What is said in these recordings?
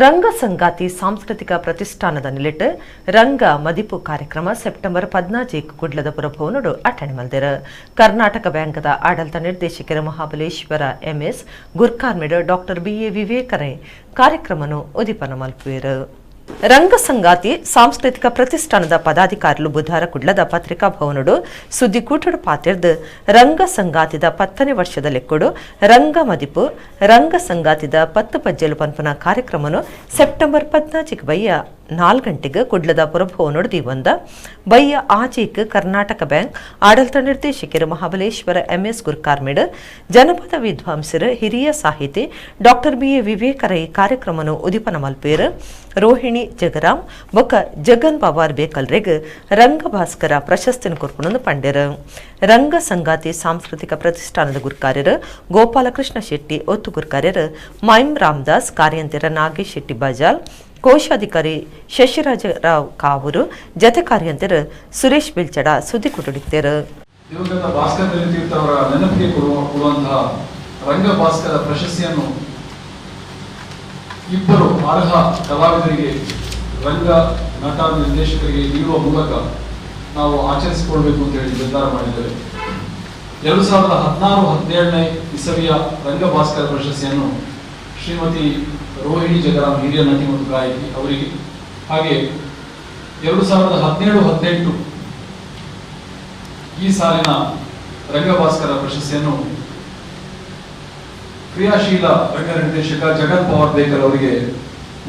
ರಂಗ ಸಂಗಾತಿ ಸಾಂಸ್ಕೃತಿಕ ಪ್ರತಿಷ್ಠಾನದ ನಿಲೆಟ್ ರಂಗ ಮದಿಪು ಕಾರ್ಯಕ್ರಮ ಸೆಪ್ಟೆಂಬರ್ 14 ಕುಡ್ಲದಪುರ ಭವನಡು ಅಟೆಂಡ್ ಮಲ್ದಿರ ಕರ್ನಾಟಕ ಬ್ಯಾಂಕ್ದ ಆಡಳಿತ ನಿರ್ದೇಶಕರ ಮಹಾಬಲೇಶ್ವರ ಎಂಎಸ್ ಗುರ್ಕಾರ್ಮಿಡ್ ಡಾಕ್ಟರ್ ಬಿಎ ವಿವೇಕರೇ ಕಾರ್ಯಕ್ರಮನು ಉದಿಪನ ಮಲ್ಪುವೆರು. ರಂಗ ಸಂಗಾತಿ ಸಾಂಸ್ಕೃತಿಕ ಪ್ರತಿಷ್ಠಾನದ ಪದಾಧಿಕಾರಿಗಳು ಬುಧವಾರ ಕುಡ್ಲದ ಪತ್ರಿಕಾ ಭವನಡು ಸುದ್ದಿಕೂಟಡು ಪಾತಿರ್ದು ರಂಗ ಸಂಗಾತಿದ 10ನೇ ವರ್ಷದ ಲೆಕ್ಕೊಡು ರಂಗ ಮದಿಪು ರಂಗ ಸಂಗಾತಿದ 10 ಪಜ್ಜಲು ಪನ್ಪನ ಕಾರ್ಯಕ್ರಮನು ಸೆಪ್ಟೆಂಬರ್ 14 ಬಯ್ಯ 4 ಗಂಟೆಗೆ ಕುಡ್ಲದ ಪುರಭವನಡು ದೀವಂದ ಬಯ್ಯ ಆಚೀಕ್ ಕರ್ನಾಟಕ ಬ್ಯಾಂಕ್ ಆಡಳಿತ ನಿರ್ದೇಶಕರು ಮಹಾಬಲೇಶ್ವರ ಎಂಎಸ್ ಗುರ್ಕಾರ್ಮಿಡ್ ಜನಪದ ವಿದ್ವಾಂಸರು ಹಿರಿಯ ಸಾಹಿತಿ ಡಾಕ್ಟರ್ ಬಿಎ ವಿವೇಕರೈ ಕಾರ್ಯಕ್ರಮನು ಉದಿಪನ ಮಲ್ಪೇರು ರೋಹಿಣಿ ಜಗರಾಮ್ ಬೊಕ್ಕ ಜಗನ್ ಪವಾರ್ ಬೇಕಲ್ರೆಗ್ ರಂಗ ಭಾಸ್ಕರ ಪ್ರಶಸ್ತಿನ ಕೊರ್ಪುಣನು ಪಂಡ್ಯರು. ರಂಗ ಸಂಗಾತಿ ಸಾಂಸ್ಕೃತಿಕ ಪ್ರತಿಷ್ಠಾನದ ಗುರ್ಕಾರ್ಯರು ಗೋಪಾಲಕೃಷ್ಣ ಶೆಟ್ಟಿ ಒತ್ತು ಗುರ್ಕಾರ್ಯರು ಮೈಮ್ ರಾಮದಾಸ್ ಕಾರ್ಯಂತರ ನಾಗೇಶ್ ಶೆಟ್ಟಿ ಬಜಾಲ್ ಕೋಶಾಧಿಕಾರಿ ಶಶಿರಾಜರಾವ್ ಕಾವೂರು ಜತೆ ಕಾರ್ಯಂತರ ಸುರೇಶ್ ಬಿಲ್ಚಡ ಸುದ್ದಿ ಕುಟುಡಿತ್ತರು. ದಿವಂಗತ ಭಾಸ್ಕರ ತೀರ್ಥ ಅವರ ನೆನಪಿಗೆ ಕೊಡುವಂತಹ ರಂಗ ಭಾಸ್ಕರ ಪ್ರಶಸ್ತಿಯನ್ನು ಇಬ್ಬರು ಅರ್ಹ ಕಲಾವಿದರಿಗೆ ರಂಗ ನಟ ನಿರ್ದೇಶಕರಿಗೆ ನೀಡುವ ಮೂಲಕ ನಾವು ಆಚರಿಸಿಕೊಳ್ಬೇಕು ಅಂತ ಹೇಳಿ ನಿರ್ಧಾರ ಮಾಡಿದ್ದೇವೆ. 2016-17ನೇ ಇಸವಿಯ ರಂಗ ಭಾಸ್ಕರ ಪ್ರಶಸ್ತಿಯನ್ನು ಶ್ರೀಮತಿ ರೋಹಿಣಿ ಜಗರಾಮ್ ಹಿರಿಯ ನಟಿ ಮತ್ತು ಗಾಯಕಿ ಅವರಿಗೆ, ಹಾಗೆ 2017-18 ಈ ಸಾಲಿನ ರಂಗ ಭಾಸ್ಕರ ಪ್ರಶಸ್ತಿಯನ್ನು ಕ್ರಿಯಾಶೀಲ ರಂಗ ನಿರ್ದೇಶಕ ಜಗನ್ ಪವಾರ್ ಬೇಕಲ್ ಅವರಿಗೆ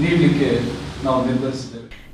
ನೀಡಲಿಕ್ಕೆ ನಾವು ನಿರ್ಧರಿಸಿದ್ದೇವೆ.